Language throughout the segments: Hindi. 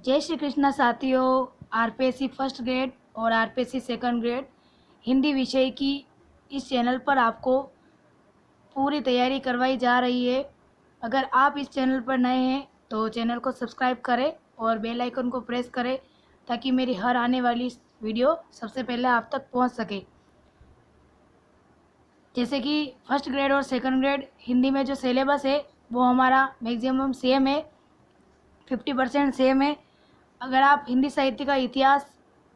जय श्री कृष्ण साथियों। आरपीएससी फर्स्ट ग्रेड और आरपीएससी सेकंड ग्रेड हिंदी विषय की इस चैनल पर आपको पूरी तैयारी करवाई जा रही है। अगर आप इस चैनल पर नए हैं तो चैनल को सब्सक्राइब करें और बेल आइकन को प्रेस करें ताकि मेरी हर आने वाली वीडियो सबसे पहले आप तक पहुंच सके। जैसे कि फर्स्ट ग्रेड और सेकंड ग्रेड हिंदी में जो सिलेबस है वो हमारा मैक्सिमम सेम है, 50% सेम है। अगर आप हिंदी साहित्य का इतिहास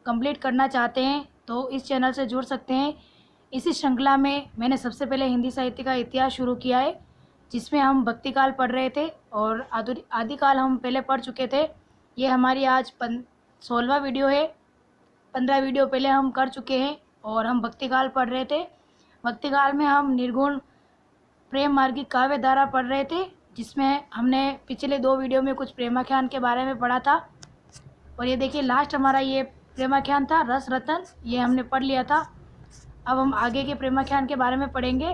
कंप्लीट करना चाहते हैं तो इस चैनल से जुड़ सकते हैं। इसी श्रृंखला में मैंने सबसे पहले हिंदी साहित्य का इतिहास शुरू किया है, जिसमें हम भक्तिकाल पढ़ रहे थे और आदिकाल हम पहले पढ़ चुके थे। ये हमारी आज 16वां वीडियो है। 15 वीडियो पहले हम कर चुके हैं और हम भक्तिकाल पढ़ रहे थे। भक्तिकाल में हम निर्गुण प्रेम मार्गिक काव्य धारा पढ़ रहे थे, जिसमें हमने पिछले 2 वीडियो में कुछ प्रेमाख्यान के बारे में पढ़ा था। और ये देखिए लास्ट हमारा ये प्रेमाख्यान था रस रतन, ये हमने पढ़ लिया था। अब हम आगे के प्रेमाख्यान के बारे में पढ़ेंगे।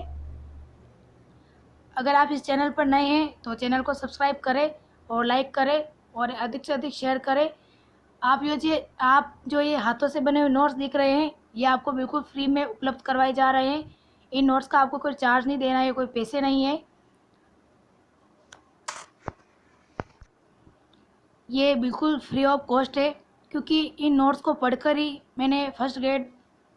अगर आप इस चैनल पर नए हैं तो चैनल को सब्सक्राइब करें और लाइक करें और अधिक से अधिक शेयर करें। आप जो ये हाथों से बने हुए नोट्स दिख रहे हैं ये आपको बिल्कुल फ्री में उपलब्ध करवाए जा रहे हैं। इन नोट्स का आपको कोई चार्ज नहीं देना है, कोई पैसे नहीं है। ये बिल्कुल फ्री ऑफ कॉस्ट है, क्योंकि इन नोट्स को पढ़कर ही मैंने फर्स्ट ग्रेड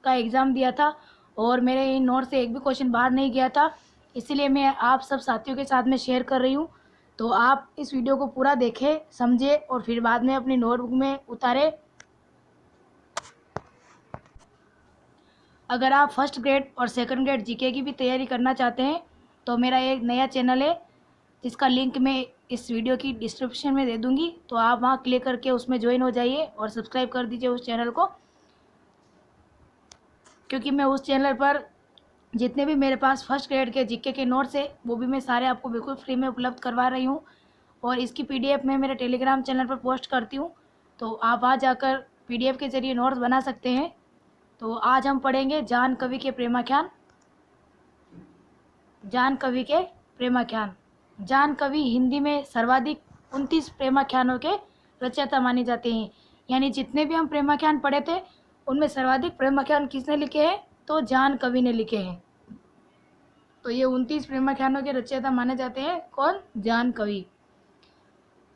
का एग्ज़ाम दिया था और मेरे इन नोट्स से एक भी क्वेश्चन बाहर नहीं गया था। इसीलिए मैं आप सब साथियों के साथ में शेयर कर रही हूँ। तो आप इस वीडियो को पूरा देखें, समझें और फिर बाद में अपनी नोटबुक में उतारें। अगर आप फर्स्ट ग्रेड और सेकंड ग्रेड जीके की भी तैयारी करना चाहते हैं तो मेरा एक नया चैनल है, जिसका लिंक मैं इस वीडियो की डिस्क्रिप्शन में दे दूंगी। तो आप वहां क्लिक करके उसमें ज्वाइन हो जाइए और सब्सक्राइब कर दीजिए उस चैनल को, क्योंकि मैं उस चैनल पर जितने भी मेरे पास फर्स्ट ग्रेड के जीके के नोट्स है वो भी मैं सारे आपको बिल्कुल फ्री में उपलब्ध करवा रही हूँ। और इसकी पीडीएफ मैं मेरे टेलीग्राम चैनल पर पोस्ट करती हूँ, तो आप वहाँ जाकर पीडीएफ के ज़रिए नोट्स बना सकते हैं। तो आज हम पढ़ेंगे जान कवि के प्रेमाख्यान। जान कवि के प्रेमाख्यान। जान कवि हिंदी में सर्वाधिक 29 प्रेमाख्यानों के रचयिता माने जाते हैं। यानी जितने भी हम प्रेमाख्यान पढ़े थे उनमें सर्वाधिक प्रेमाख्यान किसने लिखे हैं? तो जान कवि ने लिखे हैं। तो ये 29 प्रेमाख्यानों के रचयिता माने जाते हैं। कौन? जान कवि।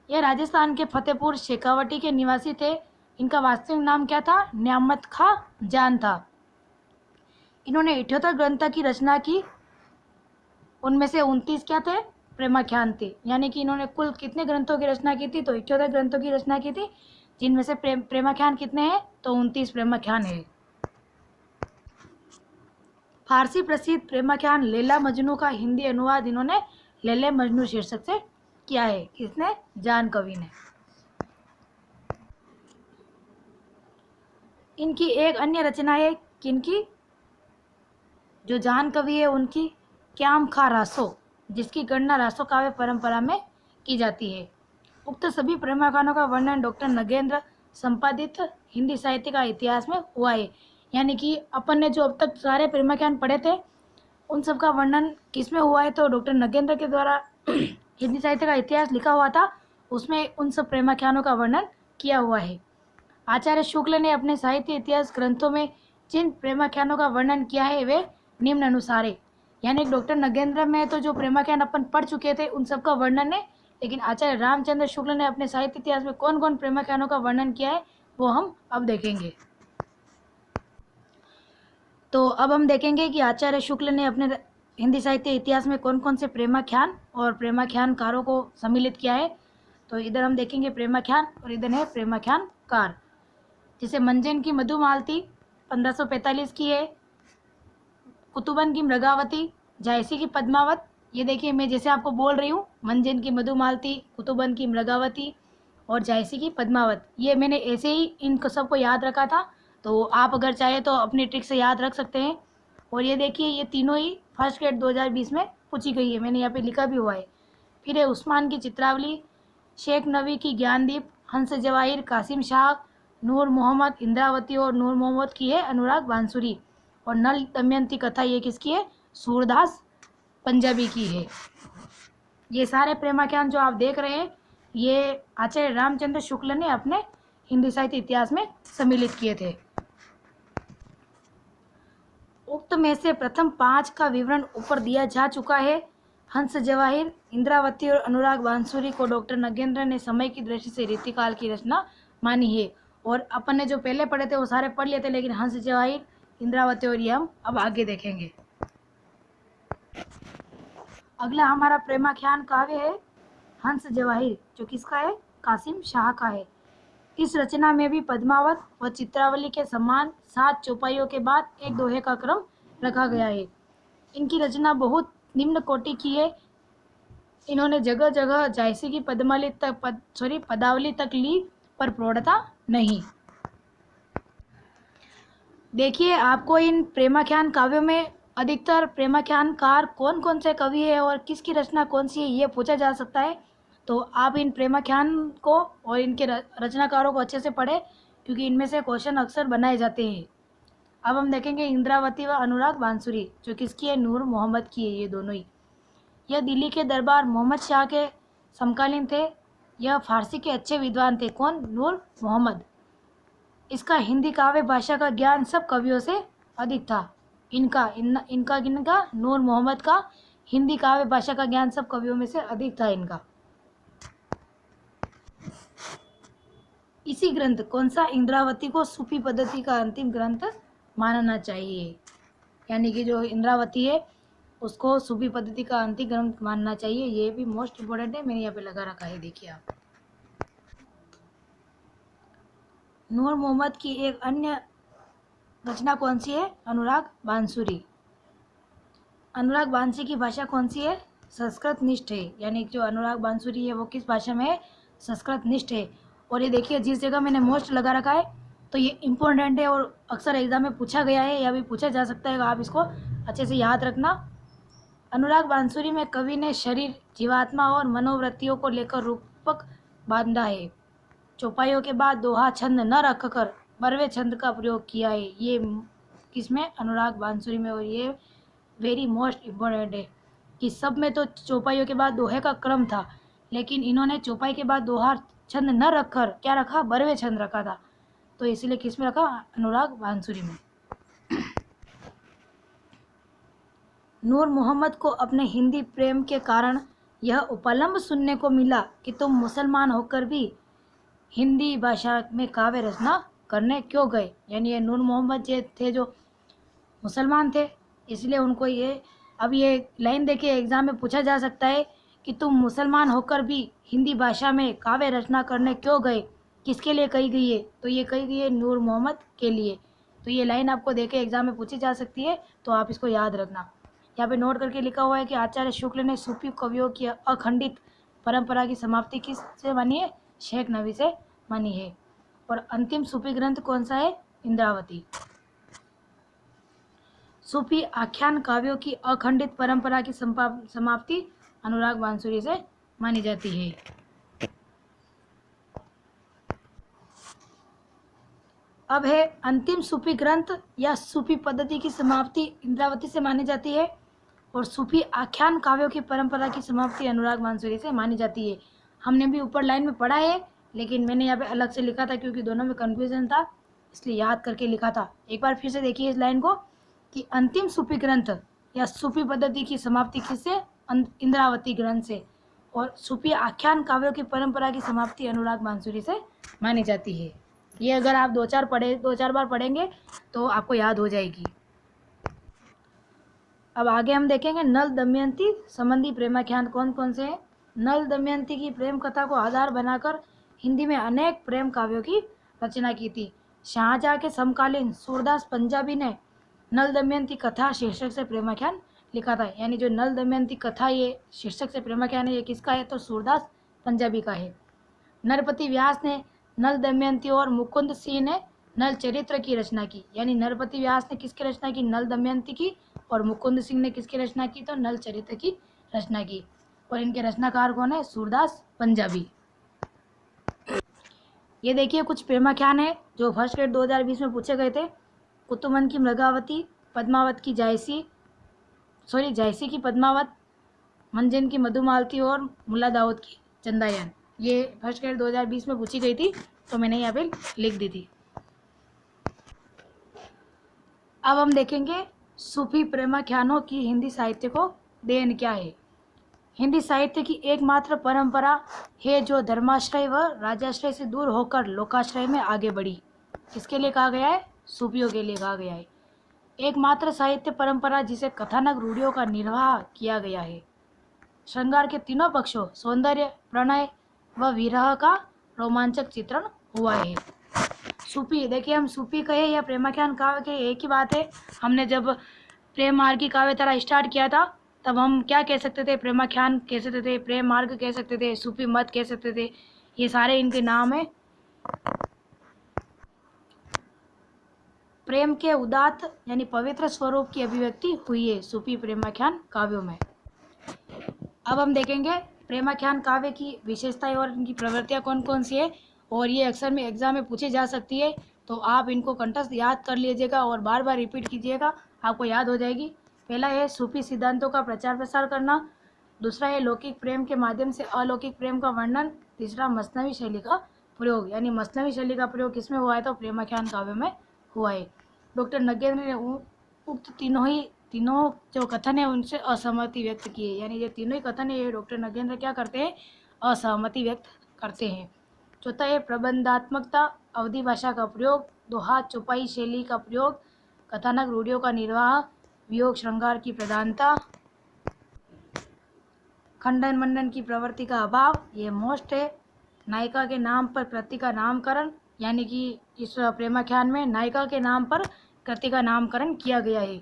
यह राजस्थान के फतेहपुर शेखावटी के निवासी थे। इनका वास्तविक नाम क्या था? न्यामत खां जान था। इन्होंने 78 ग्रंथ की रचना की, उनमें से 29 क्या थे? प्रेमाख्यान थे। यानी कि इन्होंने कुल कितने ग्रंथों की रचना की थी? तो 78 ग्रंथों की रचना की थी, जिनमें से प्रेमाख्यान कितने हैं? तो 29 प्रेमाख्यान है। फारसी प्रसिद्ध प्रेमाख्यान लैला मजनू का हिंदी अनुवाद इन्होंने लैला मजनू शीर्षक से किया है। किसने? जान कवि ने। इनकी एक अन्य रचना है, किनकी? जो जान कवि है उनकी, क्याम खा रासो, जिसकी गणना रासो काव्य परंपरा में की जाती है। उक्त सभी प्रेमाख्यानों का वर्णन डॉक्टर नगेंद्र संपादित हिंदी साहित्य का इतिहास में हुआ है। यानी कि अपन ने जो अब तक सारे प्रेमाख्यान पढ़े थे उन सब का वर्णन किस में हुआ है? तो डॉक्टर नगेंद्र के द्वारा हिंदी साहित्य का इतिहास लिखा हुआ था, उसमें उन सब प्रेमाख्यानों का वर्णन किया हुआ है। आचार्य शुक्ल ने अपने साहित्य इतिहास ग्रंथों में जिन प्रेमाख्यानों का वर्णन किया है वे निम्न अनुसार है। यानी डॉक्टर नगेंद्र में तो जो प्रेमाख्यान अपन पढ़ चुके थे उन सब का वर्णन है, लेकिन आचार्य रामचंद्र शुक्ल ने अपने साहित्य इतिहास में कौन कौन प्रेमाख्यानों का वर्णन किया है वो हम अब देखेंगे। तो अब हम देखेंगे कि आचार्य शुक्ल ने अपने हिंदी साहित्य इतिहास में कौन कौन से प्रेमाख्यान और प्रेमाख्यानकारों को सम्मिलित किया है। तो इधर हम देखेंगे प्रेमाख्यान और इधर है प्रेमाख्यानकार। जैसे मंजन की मधुमालती 1545 की है, कुतुबन की मृगावती, जायसी की पद्मावत। ये देखिए मैं जैसे आपको बोल रही हूँ, मंजन की मधुमालती, कुतुबन की मृगावती और जायसी की पद्मावत, ये मैंने ऐसे ही इन सबको याद रखा था। तो आप अगर चाहे तो अपनी ट्रिक से याद रख सकते हैं। और ये देखिए ये तीनों ही फर्स्ट ग्रेड 2020 में पूछी गई है, मैंने यहाँ पे लिखा भी हुआ है। फिर है उस्मान की चित्रावली, शेख नवी की ज्ञानदीप, हंस जवाहिर कासिम शाह, नूर मोहम्मद इंद्रावती और नूर मोहम्मद की है अनुराग बांसुरी। और नल दमयंती कथा ये किसकी है? सूरदास पंजाबी की है। ये सारे प्रेमाख्यान जो आप देख रहे हैं ये आचार्य रामचंद्र शुक्ल ने अपने हिंदी साहित्य इतिहास में सम्मिलित किए थे। उक्त में से प्रथम 5 का विवरण ऊपर दिया जा चुका है। हंस जवाहिर, इंद्रावती और अनुराग बांसुरी को डॉक्टर नगेंद्र ने समय की दृष्टि से रीतिकाल की रचना मानी है। और अपन ने जो पहले पढ़े थे वो सारे पढ़ लिए थे, लेकिन हंस जवाहिर, इंद्रावती और ये हम अब आगे देखेंगे। अगला हमारा प्रेमाख्यान काव्य है हंस जवाहिर, जो किसका है? कासिम शाह का है। इस रचना में भी पद्मावत व चित्रावली के समान 7 चौपाइयों के बाद एक दोहे का क्रम रखा गया है। इनकी रचना बहुत निम्न कोटि की है। इन्होंने जगह जगह जायसी की पदावली तक ली, पर प्रौढ़ता नहीं। देखिए, आपको इन प्रेमाख्यान काव्यों में अधिकतर प्रेमाख्यानकार कौन कौन से कवि है और किसकी रचना कौन सी है, ये पूछा जा सकता है। तो आप इन प्रेमाख्यान को और इनके रचनाकारों को अच्छे से पढ़ें, क्योंकि इनमें से क्वेश्चन अक्सर बनाए जाते हैं। अब हम देखेंगे इंद्रावती व अनुराग बांसुरी, जो किसकी है? नूर मोहम्मद की है, ये दोनों ही। यह दिल्ली के दरबार मोहम्मद शाह के समकालीन थे। यह फारसी के अच्छे विद्वान थे। कौन? नूर मोहम्मद। इसका हिंदी काव्य भाषा का ज्ञान सब कवियों से अधिक था। इनका नूर मोहम्मद का हिंदी काव्य भाषा का ज्ञान सब कवियों में से अधिक था इनका। इसी ग्रंथ कौन सा? इंद्रावती को सूफी पद्धति का अंतिम ग्रंथ मानना चाहिए। यानी कि जो इंद्रावती है उसको सूफी पद्धति का अंतिम ग्रंथ मानना चाहिए। ये भी मोस्ट इम्पोर्टेंट है, मैंने यहाँ पे लगा रखा है, देखिए आप। नूर मोहम्मद की एक अन्य रचना कौन सी है? अनुराग बांसुरी। अनुराग बांसुरी की भाषा कौन सी है? संस्कृत निष्ठ है। यानी जो अनुराग बांसुरी है वो किस भाषा में है? संस्कृत निष्ठ है। और ये देखिए, जिस जगह मैंने मोस्ट लगा रखा है तो ये इम्पोर्टेंट है और अक्सर एग्जाम में पूछा गया है या भी पूछा जा सकता है। आप इसको अच्छे से याद रखना। अनुराग बांसुरी में कवि ने शरीर, जीवात्मा और मनोवृत्तियों को लेकर रूपक बांधा है। चौपाइयों के बाद दोहा छंद न रखकर बरवे छंद का प्रयोग किया है। ये किसमें? अनुराग बांसुरी में। और ये वेरी मोस्ट इम्पोर्टेंट है कि सब में तो चौपाइयों के बाद दोहे का क्रम था, लेकिन इन्होंने चौपाई के बाद दोहा छंद न रखकर क्या रखा? बरवे छंद रखा था। तो इसीलिए किस में रखा? अनुराग बांसुरी में। नूर मोहम्मद को अपने हिंदी प्रेम के कारण यह उपलम्ब सुनने को मिला कि तुम मुसलमान होकर भी हिंदी भाषा में काव्य रचना करने क्यों गए। यानी ये नूर मोहम्मद जे थे जो मुसलमान थे, इसलिए उनको ये लाइन देखिए, एग्जाम में पूछा जा सकता है कि तुम मुसलमान होकर भी हिंदी भाषा में काव्य रचना करने क्यों गए, किसके लिए कही गई है? तो ये कही गई है नूर मोहम्मद के लिए। तो ये लाइन आपको देखे एग्जाम में पूछी जा सकती है, तो आप इसको याद रखना। यहाँ पे नोट करके लिखा हुआ है कि आचार्य शुक्ल ने सूफी कवियों की अखंडित परंपरा की समाप्ति किससे मानी है? शेख नबी से मानी है। और अंतिम सूफी ग्रंथ कौन सा है? इंद्रावती। सूफी आख्यान काव्यों की अखंडित परंपरा की समाप्ति अनुराग बांसुरी से मानी जाती है। अब है अंतिम सूफी ग्रंथ या सूफी पद्धति की समाप्ति इंद्रावती से मानी जाती है, और सूफी आख्यान काव्यों की परंपरा की समाप्ति अनुराग बांसुरी से मानी जाती है। हमने भी ऊपर लाइन में पढ़ा है, लेकिन मैंने यहाँ पे अलग से लिखा था क्योंकि दोनों में कन्फ्यूजन था, इसलिए याद करके लिखा था। एक बार फिर से देखिए इस लाइन को कि अंतिम सूफी ग्रंथ या सूफी पद्धति की समाप्ति किससे? इंद्रावती ग्रंथ से। और सूफी आख्यान काव्यों की परंपरा की समाप्ति अनुराग बांसुरी से मानी जाती है। ये अगर आप दो चार बार पढ़ेंगे तो आपको याद हो जाएगी। अब आगे हम देखेंगे नल दमयंती संबंधी प्रेमाख्यान कौन कौन से हैं। नल दमयंती की प्रेम कथा को आधार बनाकर हिंदी में अनेक प्रेम काव्यों की रचना की थी। शाहजहाँ के समकालीन सूरदास पंजाबी ने नल दमयंती कथा शीर्षक से प्रेमाख्यान लिखा था। यानी जो नल दमयंती कथा ये शीर्षक से प्रेमाख्यान है, ये किसका है? तो सूरदास पंजाबी का है। नरपति व्यास ने नल दमयंती और मुकुंद सिंह ने नल चरित्र की रचना की। यानी नरपति व्यास ने किसकी रचना की? नल दमयंती की। और मुकुंद सिंह ने किसकी रचना की? तो नल चरित्र की रचना की। और इनके रचनाकार कौन है? सूरदास पंजाबी। ये देखिए कुछ प्रेमाख्यान है जो फर्स्ट ग्रेड 2020 में पूछे गए थे। कुतुमन की मृगावती, पद्मावत की जायसी की पद्मावत, मंजन की मधुमालती और मुल्ला दाऊद की चंदायन। ये फर्स्ट ग्रेड 2020 में पूछी गई थी, तो मैंने यहाँ पे लिख दी थी। अब हम देखेंगे सूफी प्रेमाख्यानों की हिंदी साहित्य को देन क्या है। हिंदी साहित्य की एकमात्र परंपरा है जो धर्माश्रय व राजाश्रय से दूर होकर लोकाश्रय में आगे बढ़ी। किसके लिए कहा गया है? सूफियों के लिए कहा गया है। एकमात्र साहित्य परंपरा जिसे कथानक रूढ़ियों का निर्वाह किया गया है। श्रृंगार के तीनों पक्षों सौंदर्य, प्रणय व विरह का रोमांचक चित्रण हुआ है। सूफी, देखिए हम सूफी कहे या प्रेमाख्यान काव्य कहे एक ही बात है। हमने जब प्रेम मार्ग की काव्य धारा स्टार्ट किया था तब हम क्या कह सकते थे? प्रेमाख्यान कह सकते थे, प्रेम मार्ग कह सकते थे, सूफी मत कह सकते थे। ये सारे इनके नाम है। प्रेम के उदात्त यानी पवित्र स्वरूप की अभिव्यक्ति हुई है सूफी प्रेमाख्यान काव्यों में। अब हम देखेंगे प्रेमाख्यान काव्य की विशेषताएं और इनकी प्रवृत्तियां कौन कौन सी है, और ये अक्सर में एग्जाम में पूछी जा सकती है, तो आप इनको कंठस्थ याद कर लीजिएगा और बार बार रिपीट कीजिएगा, आपको याद हो जाएगी। पहला है सूफी सिद्धांतों का प्रचार प्रसार करना। दूसरा है लौकिक प्रेम के माध्यम से अलौकिक प्रेम का वर्णन। तीसरा मसनवी शैली का प्रयोग, यानी मसनवी शैली का प्रयोग किसमें हुआ है? तो प्रेमाख्यान काव्य में हुआ है। डॉक्टर नगेंद्र ने उक्त तीनों जो कथन है उनसे असहमति व्यक्त की है, यानी ये तीनों ही कथन है ये डॉक्टर नगेंद्र क्या करते हैं? असहमति व्यक्त करते हैं। चौथा है प्रबंधात्मकता, अवधि भाषा का प्रयोग, दोहा चौपाई शैली का प्रयोग, कथानक रूढ़ियों का निर्वाह, वियोग श्रृंगार की प्रधानता, खंडन मंडन की प्रवृत्ति का अभाव, ये मोस्ट है। नायिका के नाम पर कृति का नामकरण, यानी कि इस प्रेमाख्यान में नायिका के नाम पर कृति का नामकरण किया गया है।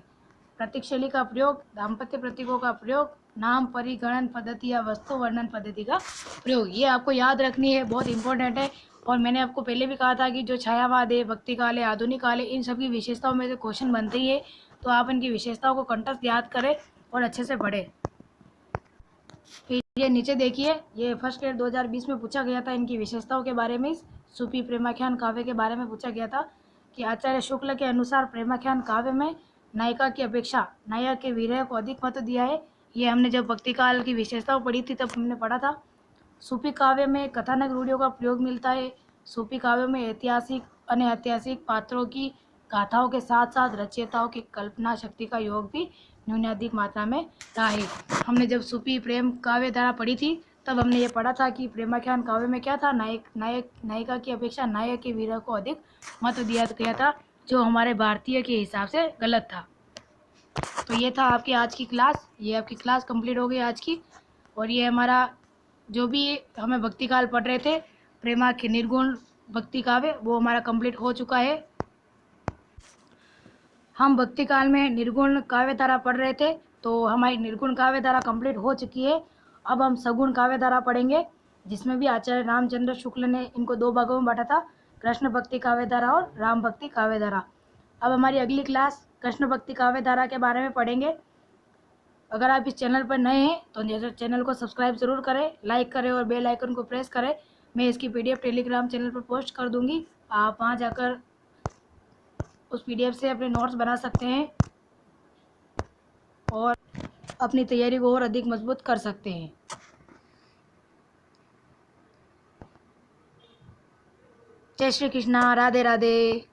प्रतीक शैली का प्रयोग, दाम्पत्य प्रतीकों का प्रयोग, नाम परिगणन पद्धति या वस्तु वर्णन पद्धति का प्रयोग, ये आपको याद रखनी है, बहुत इंपॉर्टेंट है। और मैंने आपको पहले भी कहा था कि जो छायावाद है, भक्ति काल है, आधुनिक काल है, इन सब की विशेषताओं में से क्वेश्चन बनते ही है, तो आप इनकी विशेषताओं को कंठस्थ याद करें और अच्छे से पढ़ें। फिर ये नीचे देखिए, ये फर्स्ट ग्रेड 2020 में पूछा गया था इनकी विशेषताओं के बारे में। सूफी प्रेमाख्यान काव्य के बारे में पूछा गया था कि आचार्य शुक्ल के अनुसार प्रेमाख्यान काव्य में नायिका की अपेक्षा नायक के विरह को अधिक महत्व दिया है। ये हमने जब भक्ति काल की विशेषताओं पढ़ी थी तब हमने पढ़ा था। सूफी काव्य में कथानक रूढ़ियों का प्रयोग मिलता है। सूफी काव्य में ऐतिहासिक अनैतिहासिक पात्रों की गाथाओं के साथ साथ रचयिताओं की कल्पना शक्ति का योग भी न्यूनाधिक मात्रा में रहा है। हमने जब सूफी प्रेम काव्य धारा पढ़ी थी तब हमने ये पढ़ा था कि प्रेमाख्यान काव्य में क्या था? नायिका की अपेक्षा नायक के विरह को अधिक महत्व दिया गया था, जो हमारे भारतीय के हिसाब से गलत था। तो ये था आपकी आज की क्लास, ये आपकी क्लास कंप्लीट हो गई आज की। और ये हमारा जो भी हमें भक्ति काल पढ़ रहे थे, प्रेमा के निर्गुण भक्ति काव्य, वो हमारा कंप्लीट हो चुका है। हम भक्ति काल में निर्गुण काव्य धारा पढ़ रहे थे, तो हमारी निर्गुण काव्य धारा कंप्लीट हो चुकी है। अब हम सगुण काव्य धारा पढ़ेंगे, जिसमें भी आचार्य रामचंद्र शुक्ल ने इनको 2 भागों में बांटा था, कृष्ण भक्ति काव्य धारा और राम भक्ति काव्य धारा। अब हमारी अगली क्लास कृष्ण भक्ति काव्य धारा के बारे में पढ़ेंगे। अगर आप इस चैनल पर नए हैं तो चैनल को सब्सक्राइब ज़रूर करें, लाइक करें और बेल आइकन को प्रेस करें। मैं इसकी PDF टेलीग्राम चैनल पर पोस्ट कर दूंगी, आप वहाँ जाकर उस PDF से अपने नोट्स बना सकते हैं और अपनी तैयारी को और अधिक मजबूत कर सकते हैं। जय श्री कृष्णा, राधे राधे।